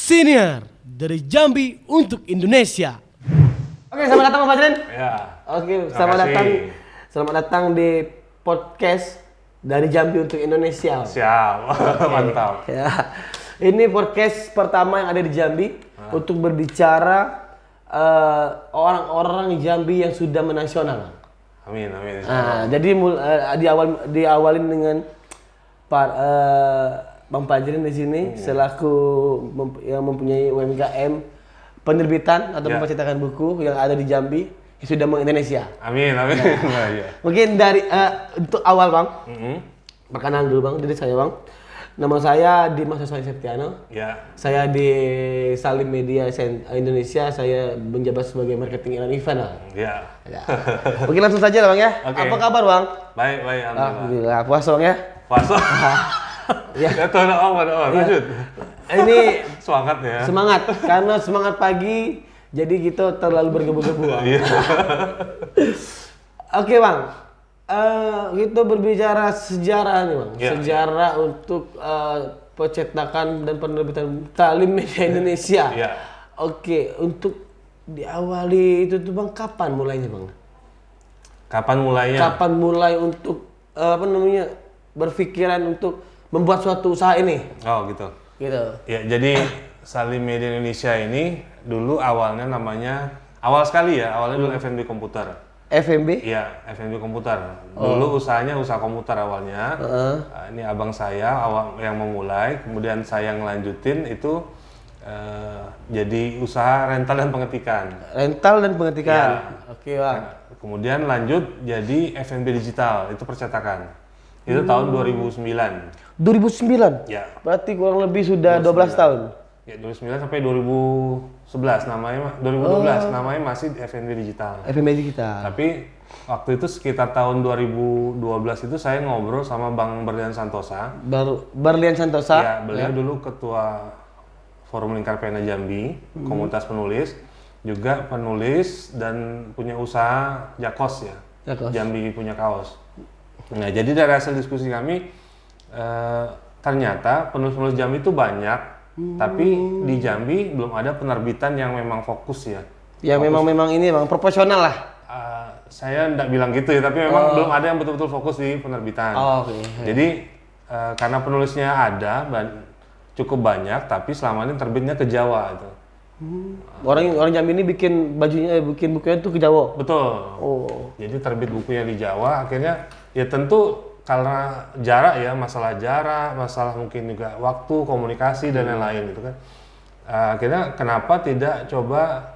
Senior dari Jambi untuk Indonesia. Oke, selamat datang Pak Fajrin. Ya. Oke, Terima kasih. selamat datang di podcast dari Jambi untuk Indonesia. Siap. Mantap. Ya. Ini podcast pertama yang ada di Jambi untuk berbicara orang-orang Jambi yang sudah menasional. Amin. Jadi diawalin dengan Bang Fajrin di sini selaku yang mempunyai UMKM penerbitan atau percetakan buku yang ada di Jambi yang sudah meng-Indonesia. Amin. Nah, iya. Mungkin dari untuk awal Bang, perkenalan dulu Bang, jadi saya Bang. Nama saya Dimas Soswadi Septiano. Ya. Saya di Salim Media Indonesia, saya menjabat sebagai marketing and event. Bang. Ya. Ya. Mungkin langsung saja lah Bang ya. Oke. Apa kabar Bang? Baik. Alhamdulillah. Puasa Bang ya? Puasa. Ya. Ya tuh, lanjut. Ini Semangat ya. semangat, karena semangat pagi, jadi kita terlalu bergebu-gebu. Bang. Iya. Oke Bang, kita berbicara sejarah nih Bang, Ya. sejarah untuk percetakan dan penerbitan Salim Media Indonesia. Iya. Oke, untuk diawali itu tuh Bang, kapan mulainya Bang? Kapan mulainya? Kapan mulai untuk berpikiran untuk membuat suatu usaha ini? Oh gitu. Gitu. Ya, jadi Salim Media Indonesia ini dulu awalnya namanya, awal sekali ya, awalnya dulu FNB Komputer. FMB? Iya, FNB Komputer. Dulu usahanya usaha komputer awalnya. Ini abang saya awal yang memulai, kemudian saya ngelanjutin itu jadi usaha rental dan pengetikan. Rental dan pengetikan. Iya. Oke Bang. Kemudian lanjut jadi FNB Digital, itu percetakan. Itu tahun 2009. 2009? Ya. Berarti kurang lebih sudah 12 tahun? Ya, 2009 sampai 2011 namanya, 2012 namanya masih FNB Digital. FMB kita. Tapi waktu itu sekitar tahun 2012 itu saya ngobrol sama Bang Berlian Santosa. Berlian Santosa? Ya, beliau dulu ketua Forum Lingkar Pena Jambi, komunitas penulis, juga penulis dan punya usaha Jakos ya. Jakos. Jambi punya kaos. Nah, jadi dari hasil diskusi kami ternyata penulis-penulis Jambi itu banyak, tapi di Jambi belum ada penerbitan yang memang fokus ya. Ya memang ini Bang, proporsional lah. Saya enggak bilang gitu ya, tapi memang belum ada yang betul-betul fokus di penerbitan. Oh, oke. Jadi karena penulisnya ada cukup banyak, tapi selama ini terbitnya ke Jawa itu. Orang Jambi ini bikin bukunya tuh ke Jawa. Betul. Oh. Jadi terbit bukunya di Jawa, akhirnya ya tentu karena jarak ya, masalah mungkin juga waktu, komunikasi dan lain-lain gitu kan. Akhirnya kenapa tidak coba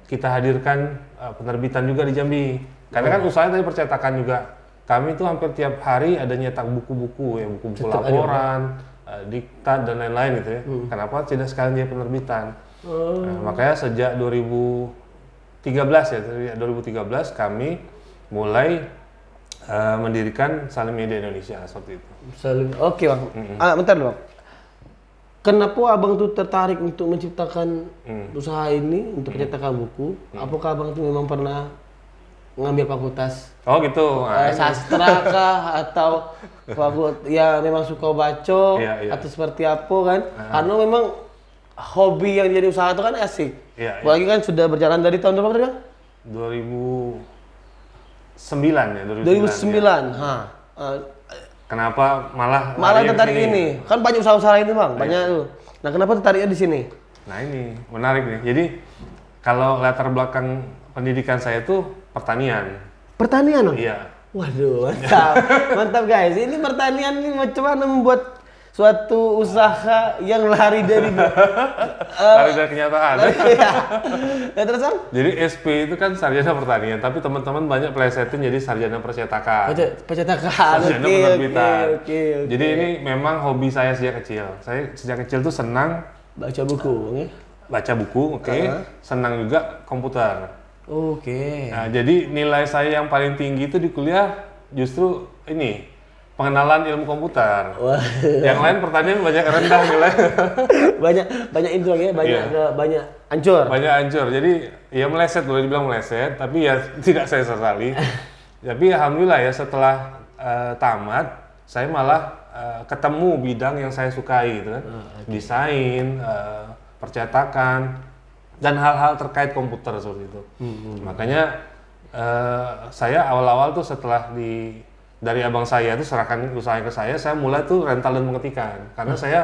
kita hadirkan penerbitan juga di Jambi? Karena kan usahanya tadi percetakan juga. Kami tuh hampir tiap hari ada nyetak buku-buku ya, buku-buku laporan, diktat dan lain-lain gitu ya. Kenapa tidak sekalian jadi penerbitan? Nah, makanya sejak 2013 ya, 2013 kami mulai mendirikan Salim Media Indonesia seperti itu. Oke Bang. Bentar Bang. Kenapa Abang tuh tertarik untuk menciptakan usaha ini untuk percetakan buku? Apakah Abang tuh memang pernah ngambil fakultas Oh gitu. sastra kah atau ya memang suka baca Iya. atau seperti apa kan? Karena memang hobi yang jadi usaha itu kan asik. Iya. Apalagi kan sudah berjalan dari tahun berapa tadi Bang? 2009 ya. 2009. Ya. Kenapa malah Tertarik ini? Kan banyak usaha-usaha ini Bang, banyak tuh. Nah, kenapa tertariknya di sini? Nah ini menarik nih. Jadi kalau latar belakang pendidikan saya itu pertanian. Pertanian Bang? Iya. Waduh, mantap. Mantap guys. Ini pertanian ini macam mana membuat suatu usaha yang lari dari Lari dari kenyataan. Ya terus Bang? Jadi SP itu kan sarjana pertanian, tapi teman-teman banyak plesetin jadi sarjana percetakan. Percetakan. Sarjana penerbitan. Oke. Jadi ini memang hobi saya sejak kecil. Saya sejak kecil tuh senang Baca buku, Bang ya? baca buku, oke. Senang juga komputer. Oke. Nah, jadi nilai saya yang paling tinggi itu di kuliah justru ini, pengenalan ilmu komputer. Wah. Yang lain pertanian banyak rendah nilai. banyak itu Bang ya, banyak Iya. banyak hancur. Banyak hancur. Jadi ya meleset, boleh dibilang meleset, tapi ya tidak saya sesali. Tapi alhamdulillah ya setelah tamat, saya malah ketemu bidang yang saya sukai gitu kan. Desain, percetakan, dan hal-hal terkait komputer seperti itu. Makanya saya awal-awal tuh setelah dari abang saya tuh serahkan usahanya ke saya mulai tuh rental dan pengetikan. Karena saya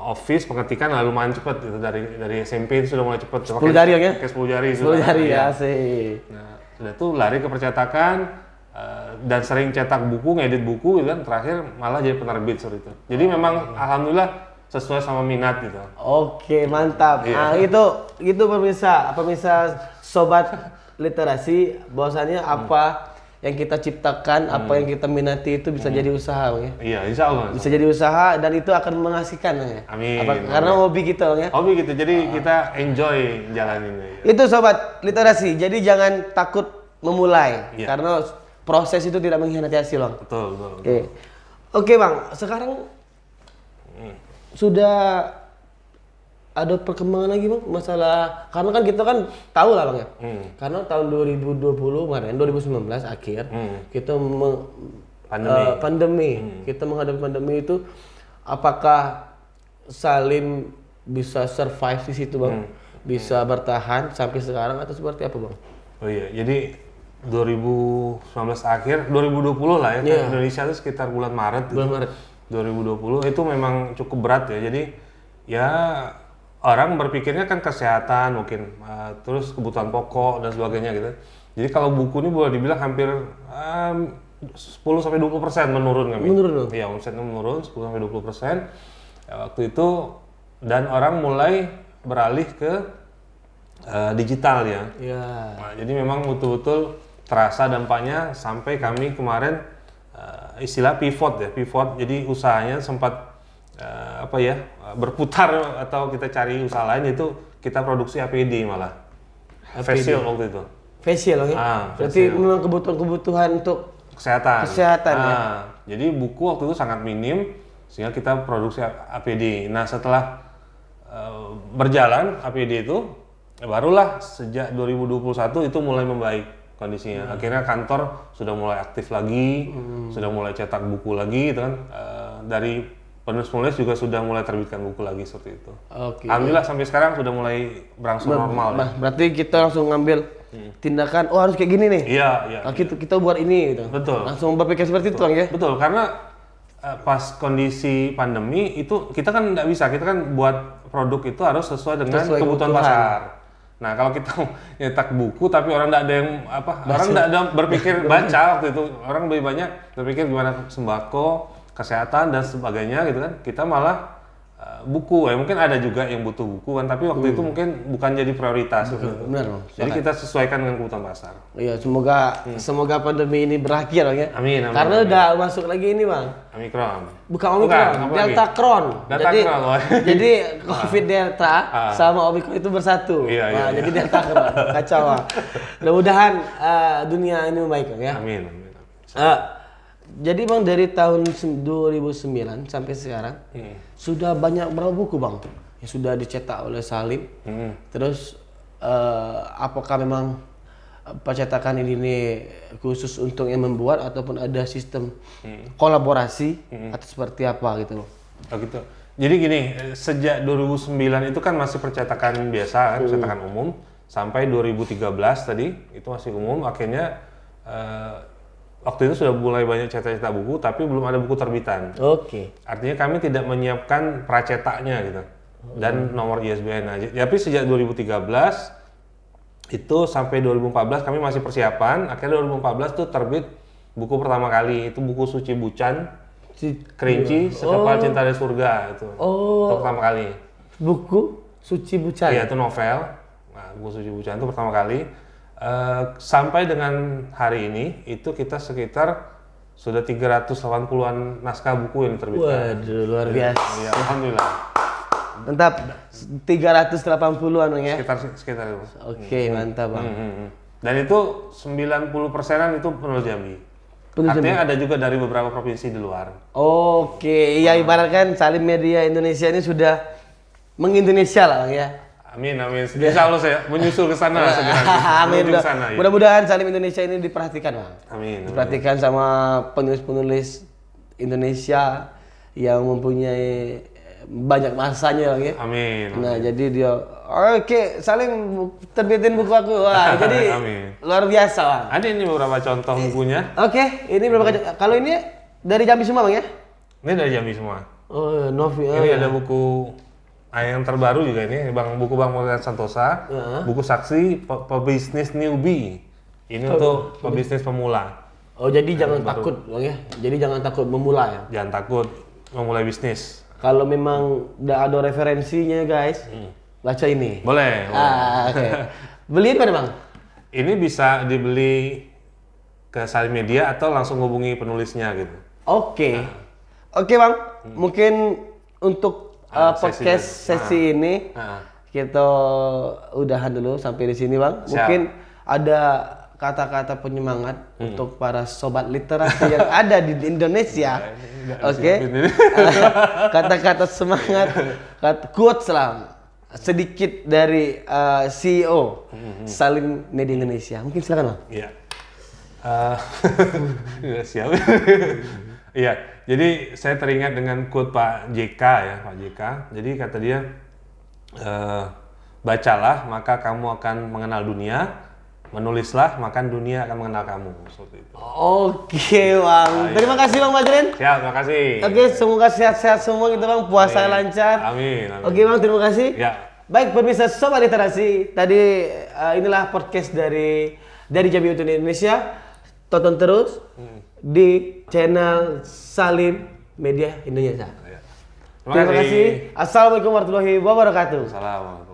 office pengetikan lumayan cepat gitu, dari SMP itu sudah mulai cepat. 10 jari ya? Pakai 10 jari. 10 jari ya. asik. Nah, sudah tuh lari ke percetakan dan sering cetak buku, ngedit buku gitu kan. Terakhir malah jadi penerbit seperti itu. Jadi memang alhamdulillah sesuai sama minat gitu. Oke, mantap. Nah, itu pemirsa sobat literasi, bahwasannya apa yang kita ciptakan, apa yang kita minati itu bisa jadi usaha, Bang, ya. Iya, insya Allah. Bisa jadi usaha dan itu akan menghasilkan, Bang, ya. Amin. Karena hobi kita, Bang, ya. Hobi gitu, jadi kita enjoy jalaninnya. Itu sobat literasi. Jadi jangan takut memulai Iya. karena proses itu tidak mengkhianati hasil, Bang. Betul. Oke, Bang. Sekarang sudah ada perkembangan lagi, Bang, masalah karena kan kita kan tahu lah, Bang, ya. Karena tahun 2020 kemarin 2019 akhir kita pandemi. Kita menghadapi pandemi itu, apakah Salim bisa survive di situ, Bang? Bisa bertahan sampai sekarang atau seperti apa, Bang? Oh iya, jadi 2019 akhir 2020 lah ya, kan Indonesia itu sekitar bulan Maret. Bulan Maret 2020 itu memang cukup berat ya. Jadi ya orang berpikirnya kan kesehatan mungkin, terus kebutuhan pokok dan sebagainya gitu. Jadi kalau buku ini boleh dibilang hampir 10-20% menurun kami. Menurun? Iya, omsetnya menurun 10-20%. Ya, waktu itu dan orang mulai beralih ke digital ya. Iya. Nah, jadi memang betul-betul terasa dampaknya sampai kami kemarin istilah pivot. Jadi usahanya sempat berputar atau kita cari usaha lain, itu kita produksi APD malah. Facial waktu itu. Facial, ya. Berarti memang kebutuhan untuk kesehatan ya. Jadi buku waktu itu sangat minim sehingga kita produksi APD. Nah, setelah berjalan APD itu barulah sejak 2021 itu mulai membaik kondisinya. Akhirnya kantor sudah mulai aktif lagi, sudah mulai cetak buku lagi gitu kan. Dari penulis-penulis juga sudah mulai terbitkan buku lagi seperti itu. Oke. Alhamdulillah sampai sekarang sudah mulai berangsur normal. Ya. Berarti kita langsung ngambil tindakan, harus kayak gini nih. Iya. Nah, kita buat ini gitu. Betul. Langsung berpikir seperti itu, Bang, ya. Betul, karena pas kondisi pandemi itu kita kan nggak bisa, kita kan buat produk itu harus sesuai dengan kebutuhan pasar. Nah, kalau kita nyetak buku tapi orang nggak ada yang orang nggak ada berpikir baca waktu itu, orang lebih banyak berpikir gimana sembako, kesehatan dan sebagainya gitu kan. Kita malah buku, mungkin ada juga yang butuh buku kan, tapi waktu itu mungkin bukan jadi prioritas. Benar, Bang. Jadi kita sesuaikan dengan kebutuhan pasar. Iya, semoga pandemi ini berakhir, Bang, ya. Amin. Karena udah masuk lagi ini, Bang. Omikron. Bukan Omikron, Delta Cron. Jadi COVID Delta sama Omikron itu bersatu. Iya. Jadi Delta Cron. Kacau, Bang. Mudah-mudahan dunia ini membaik, Bang, ya. Amin. Jadi, Bang, dari tahun 2009 sampai sekarang sudah banyak berapa buku, Bang, yang sudah dicetak oleh Salim? Terus apakah memang percetakan ini khusus untuk yang membuat ataupun ada sistem kolaborasi atau seperti apa gitu, Bang? Oh gitu. Jadi gini, sejak 2009 itu kan masih percetakan biasa kan, percetakan umum, sampai 2013 tadi itu masih umum. Akhirnya waktu itu sudah mulai banyak cetak-cetak buku, tapi belum ada buku terbitan. Oke. Artinya kami tidak menyiapkan pracetaknya gitu dan nomor ISBN aja. Tapi sejak 2013 itu sampai 2014 kami masih persiapan. Akhirnya 2014 tuh terbit buku pertama kali, itu buku Suci Bucan, Kerinci, Sekepal Cinta dari Surga itu. Itu pertama kali. Buku Suci Bucan. Iya, itu novel. Nah, buku Suci Bucan itu pertama kali. Sampai dengan hari ini itu kita sekitar sudah 380-an naskah buku yang diterbitkan. Waduh, luar biasa. Ya, alhamdulillah. Mantap. 380-an, Bang, ya. Sekitar itu. Oke, mantap, Bang. Dan itu 90%-an itu penulis Jambi. Artinya ada juga dari beberapa provinsi di luar. Oke, ya ibaratkan Salim Media Indonesia ini sudah mengindonesia lah, Bang, ya. Amin. Insya Allah saya menyusul ke sana segera. Amin. Ya. Mudah-mudahan Salim Indonesia ini diperhatikan, Bang. Amin. Diperhatikan sama penulis-penulis Indonesia yang mempunyai banyak masanya Bang ya. Amin. Nah, jadi dia oke, saling terbitin buku aku. Wah, jadi Amin. luar biasa, Bang. Ada ini beberapa contoh bukunya. Oke, ini berapa kalau ini dari Jambi semua, Bang ya? Ini dari Jambi semua. Oh, novel. Ini ada buku yang terbaru juga ini, buku Bang Morgan Santosa, buku saksi pebisnis newbie. Ini untuk pebisnis pemula. Oh, jadi jangan takut, Bang ya. Jadi jangan takut memulai ya. Jangan takut memulai bisnis. Kalau memang udah ada referensinya, guys, baca ini. Boleh. Oke. Beli mana, Bang? Ini bisa dibeli ke Salim Media atau langsung hubungi penulisnya gitu. Oke. Oke, Bang. Mungkin untuk podcast sesi ini kita udahan dulu sampai di sini, Bang. Siap. Mungkin ada kata-kata penyemangat untuk para sobat literasi yang ada di Indonesia. Oke. Kata-kata semangat, quotes lah. Sedikit dari CEO Salim Media Indonesia. Mungkin silakan, Bang. Iya. Nggak siap. Iya. Jadi saya teringat dengan quote Pak JK ya, Pak JK. Jadi kata dia, bacalah maka kamu akan mengenal dunia. Menulislah, maka dunia akan mengenal kamu. Seperti itu. Oke, Bang. Terima kasih, Bang Majrin. Siap, terima kasih. Oke, semoga sehat-sehat semua gitu, Bang. Puasa lancar. Amin. Oke, Bang, terima kasih. Ya. Baik, pemirsa Sobat Literasi. Tadi inilah podcast dari Jambi untuk Indonesia. Tonton terus di channel Salim Media Indonesia. Ya. Terima kasih. Assalamualaikum warahmatullahi wabarakatuh. Assalamualaikum.